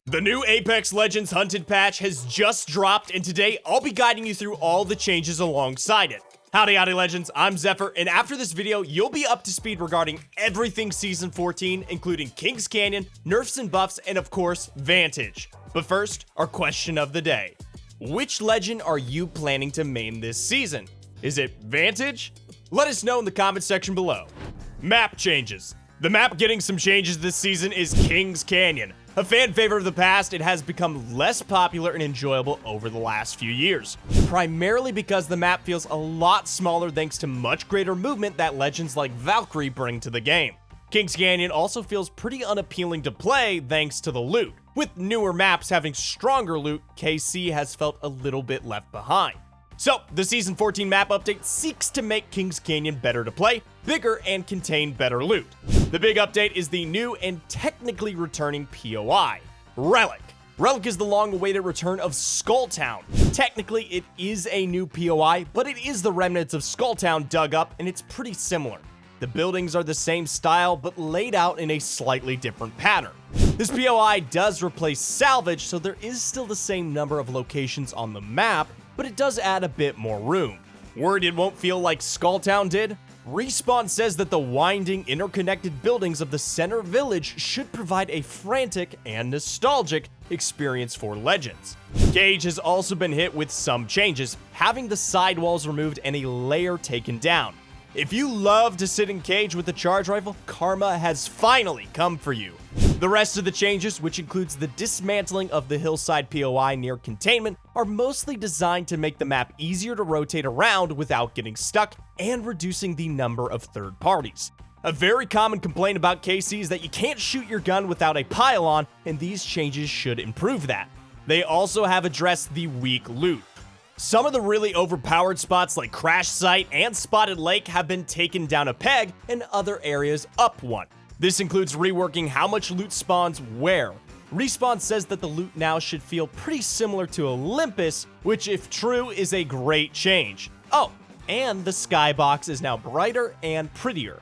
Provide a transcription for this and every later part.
The new Apex Legends Hunted patch has just dropped, and today I'll be guiding you through all the changes alongside it. Howdy Legends, I'm Zephyr, and after this video, you'll be up to speed regarding everything Season 14, including Kings Canyon, nerfs and buffs, and of course, Vantage. But first, our question of the day. Which legend are you planning to main this season? Is it Vantage? Let us know in the comment section below. Map changes. The map getting some changes this season is Kings Canyon. A fan favorite of the past, it has become less popular and enjoyable over the last few years. Primarily because the map feels a lot smaller thanks to much greater movement that legends like Valkyrie bring to the game. Kings Canyon also feels pretty unappealing to play thanks to the loot. With newer maps having stronger loot, KC has felt a little bit left behind. So, the Season 14 map update seeks to make Kings Canyon better to play, bigger, and contain better loot. The big update is the new and technically returning POI, Relic. Relic is the long-awaited return of Skulltown. Technically, it is a new POI, but it is the remnants of Skulltown dug up, and it's pretty similar. The buildings are the same style, but laid out in a slightly different pattern. This POI does replace Salvage, so there is still the same number of locations on the map, but it does add a bit more room. Worried it won't feel like Skulltown did? Respawn says that the winding, interconnected buildings of the center village should provide a frantic and nostalgic experience for Legends. Cage has also been hit with some changes, having the sidewalls removed and a layer taken down. If you love to sit in Cage with a charge rifle, Karma has finally come for you. The rest of the changes, which includes the dismantling of the hillside POI near containment, are mostly designed to make the map easier to rotate around without getting stuck and reducing the number of third parties. A very common complaint about KC is that you can't shoot your gun without a pylon, and these changes should improve that. They also have addressed the weak loot. Some of the really overpowered spots like Crash Site and Spotted Lake have been taken down a peg and other areas up one. This includes reworking how much loot spawns where. Respawn says that the loot now should feel pretty similar to Olympus, which if true is a great change. Oh, and the skybox is now brighter and prettier.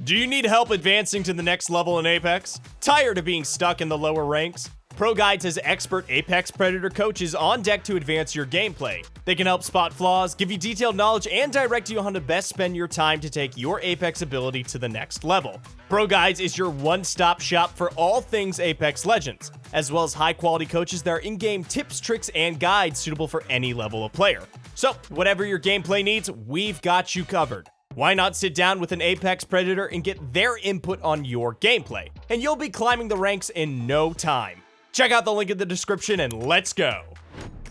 Do you need help advancing to the next level in Apex? Tired of being stuck in the lower ranks? ProGuides has expert Apex Predator coaches on deck to advance your gameplay. They can help spot flaws, give you detailed knowledge, and direct you on how to best spend your time to take your Apex ability to the next level. ProGuides is your one-stop shop for all things Apex Legends, as well as high-quality coaches that are in-game tips, tricks, and guides suitable for any level of player. So, whatever your gameplay needs, we've got you covered. Why not sit down with an Apex Predator and get their input on your gameplay? And you'll be climbing the ranks in no time. Check out the link in the description and let's go.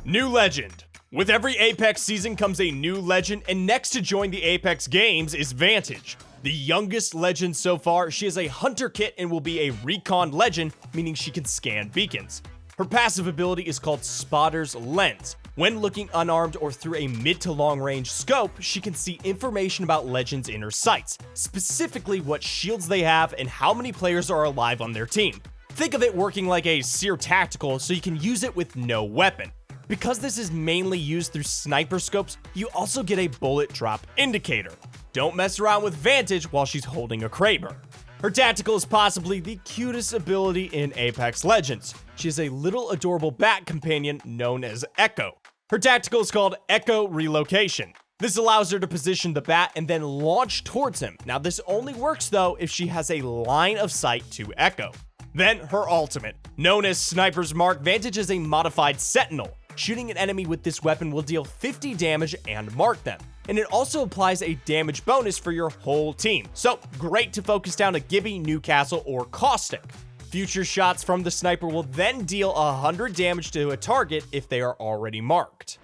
New legend. With every Apex season comes a new legend, and next to join the Apex games is Vantage. The youngest legend so far, she is a hunter kit and will be a recon legend, meaning she can scan beacons. Her passive ability is called Spotter's Lens. When looking unarmed or through a mid to long range scope, she can see information about legends in her sights, specifically what shields they have and how many players are alive on their team. Think of it working like a Seer Tactical, so you can use it with no weapon. Because this is mainly used through sniper scopes, you also get a bullet drop indicator. Don't mess around with Vantage while she's holding a Kraber. Her tactical is possibly the cutest ability in Apex Legends. She is a little adorable bat companion known as Echo. Her tactical is called Echo Relocation. This allows her to position the bat and then launch towards him. Now this only works though if she has a line of sight to Echo. Then her ultimate. Known as Sniper's Mark, Vantage is a modified Sentinel. Shooting an enemy with this weapon will deal 50 damage and mark them. And it also applies a damage bonus for your whole team. So great to focus down a Gibby, Newcastle, or Caustic. Future shots from the sniper will then deal 100 damage to a target if they are already marked.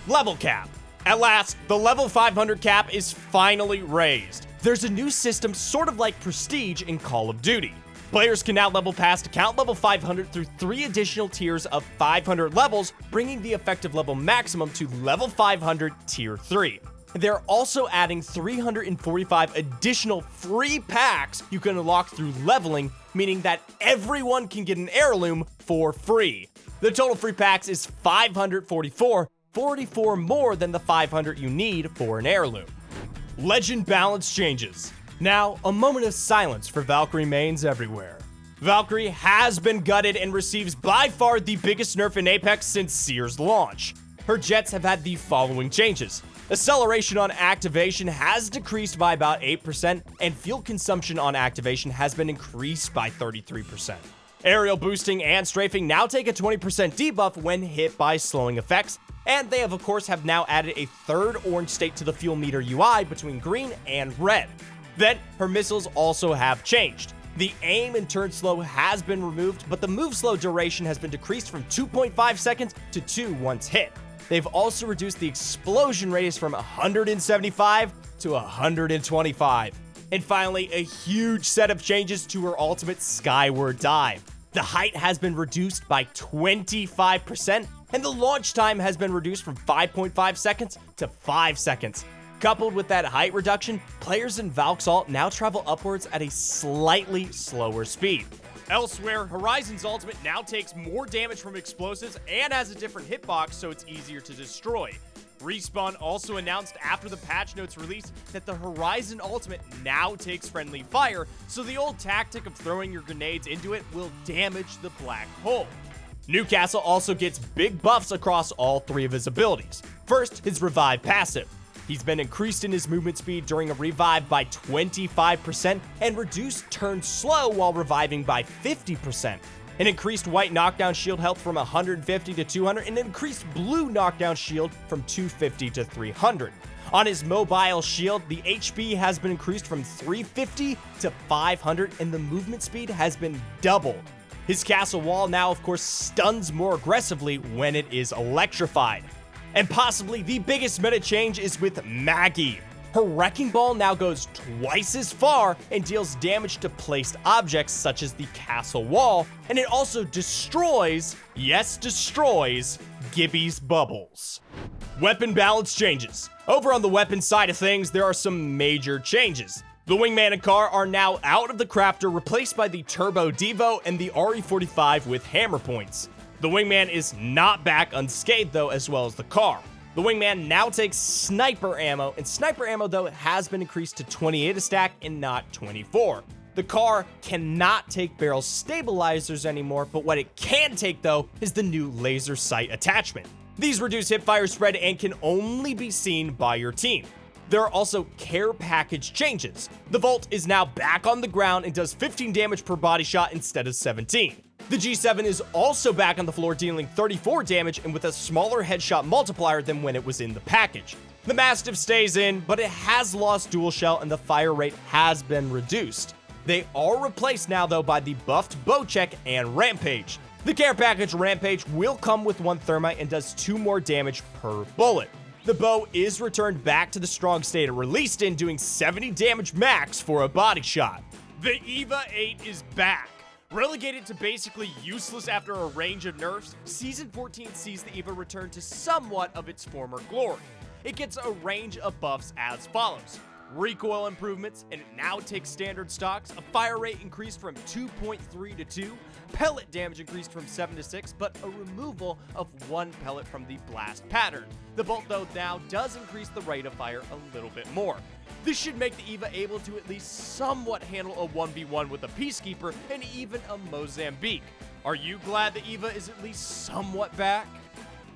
Level cap. At last, the level 500 cap is finally raised. There's a new system sort of like Prestige in Call of Duty. Players can now level past account level 500 through 3 additional tiers of 500 levels, bringing the effective level maximum to level 500 tier 3. They're also adding 345 additional free packs you can unlock through leveling, meaning that everyone can get an heirloom for free. The total free packs is 544, 44 more than the 500 you need for an heirloom. Legend balance changes. Now, a moment of silence for Valkyrie mains everywhere. Valkyrie has been gutted and receives by far the biggest nerf in Apex since Seer's launch. Her jets have had the following changes. Acceleration on activation has decreased by about 8%, and fuel consumption on activation has been increased by 33%. Aerial boosting and strafing now take a 20% debuff when hit by slowing effects, and they of course have now added a third orange state to the fuel meter UI between green and red. Then, her missiles also have changed. The aim and turn slow has been removed, but the move slow duration has been decreased from 2.5 seconds to 2 once hit. They've also reduced the explosion radius from 175 to 125. And finally, a huge set of changes to her ultimate Skyward Dive. The height has been reduced by 25%, and the launch time has been reduced from 5.5 seconds to 5 seconds. Coupled with that height reduction, players in Valk's ult now travel upwards at a slightly slower speed. Elsewhere, Horizon's ultimate now takes more damage from explosives and has a different hitbox, so it's easier to destroy. Respawn also announced after the patch notes release that the Horizon ultimate now takes friendly fire, so the old tactic of throwing your grenades into it will damage the black hole. Newcastle also gets big buffs across all 3 of his abilities. First, his Revive passive. He's been increased in his movement speed during a revive by 25% and reduced turn slow while reviving by 50%. An increased white knockdown shield health from 150 to 200 and an increased blue knockdown shield from 250 to 300. On his mobile shield, the HP has been increased from 350 to 500 and the movement speed has been doubled. His castle wall now of course stuns more aggressively when it is electrified. And possibly the biggest meta change is with Maggie. Her Wrecking Ball now goes twice as far and deals damage to placed objects such as the castle wall, and it also destroys, yes destroys, Gibby's bubbles. Weapon balance changes. Over on the weapon side of things, there are some major changes. The Wingman and Car are now out of the crafter, replaced by the Turbo Devo and the RE45 with hammer points. The Wingman is not back unscathed though, as well as the Car. The Wingman now takes sniper ammo, and sniper ammo though has been increased to 28 a stack and not 24. The Car cannot take barrel stabilizers anymore, but what it can take though is the new laser sight attachment. These reduce hipfire spread and can only be seen by your team. There are also care package changes. The Volt is now back on the ground and does 15 damage per body shot instead of 17. The G7 is also back on the floor, dealing 34 damage and with a smaller headshot multiplier than when it was in the package. The Mastiff stays in, but it has lost dual shell and the fire rate has been reduced. They are replaced now though by the buffed Bocek and Rampage. The care package Rampage will come with 1 thermite and does 2 more damage per bullet. The bow is returned back to the strong state it released in, doing 70 damage max for a body shot. The EVA 8 is back. Relegated to basically useless after a range of nerfs, Season 14 sees the EVA return to somewhat of its former glory. It gets a range of buffs as follows. Recoil improvements, and it now takes standard stocks, a fire rate increased from 2.3 to 2, pellet damage increased from 7 to 6, but a removal of 1 pellet from the blast pattern. The bolt though now does increase the rate of fire a little bit more. This should make the EVA able to at least somewhat handle a 1v1 with a Peacekeeper and even a Mozambique. Are you glad the EVA is at least somewhat back?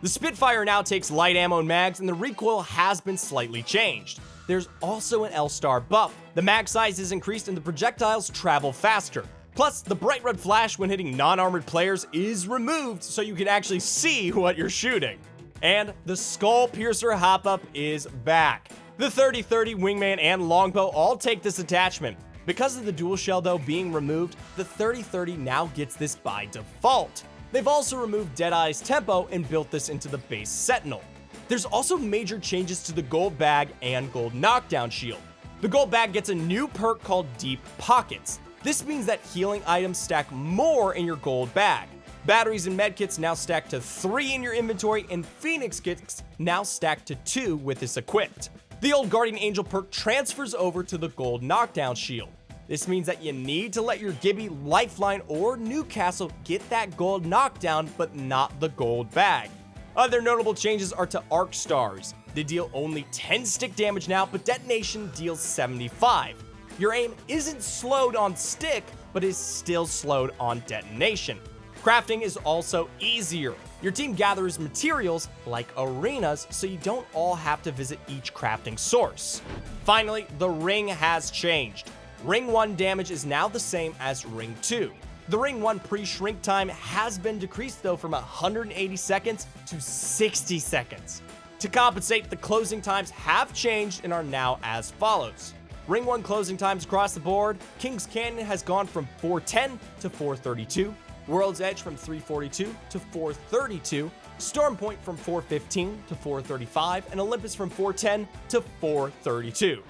The Spitfire now takes light ammo and mags, and the recoil has been slightly changed. There's also an L-Star buff. The mag size is increased and the projectiles travel faster. Plus, the bright red flash when hitting non-armored players is removed so you can actually see what you're shooting. And the Skull Piercer hop-up is back. The 30-30 Wingman and Longbow all take this attachment. Because of the dual shell though being removed, the 30-30 now gets this by default. They've also removed Deadeye's tempo and built this into the base Sentinel. There's also major changes to the gold bag and gold knockdown shield. The gold bag gets a new perk called Deep Pockets. This means that healing items stack more in your gold bag. Batteries and medkits now stack to 3 in your inventory, and Phoenix kits now stack to 2 with this equipped. The old Guardian Angel perk transfers over to the gold knockdown shield. This means that you need to let your Gibby, Lifeline, or Newcastle get that gold knockdown, but not the gold bag. Other notable changes are to Arc Stars. They deal only 10 stick damage now, but detonation deals 75. Your aim isn't slowed on stick, but is still slowed on detonation. Crafting is also easier. Your team gathers materials like arenas, so you don't all have to visit each crafting source. Finally, the ring has changed. Ring 1 damage is now the same as Ring 2. The Ring 1 pre-shrink time has been decreased though from 180 seconds to 60 seconds. To compensate, the closing times have changed and are now as follows. Ring 1 closing times across the board: King's Canyon has gone from 410 to 432, World's Edge from 342 to 432, Storm Point from 415 to 435, and Olympus from 410 to 432.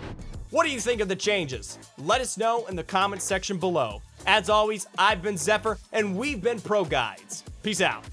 What do you think of the changes? Let us know in the comments section below. As always, I've been Zephyr, and we've been ProGuides. Peace out.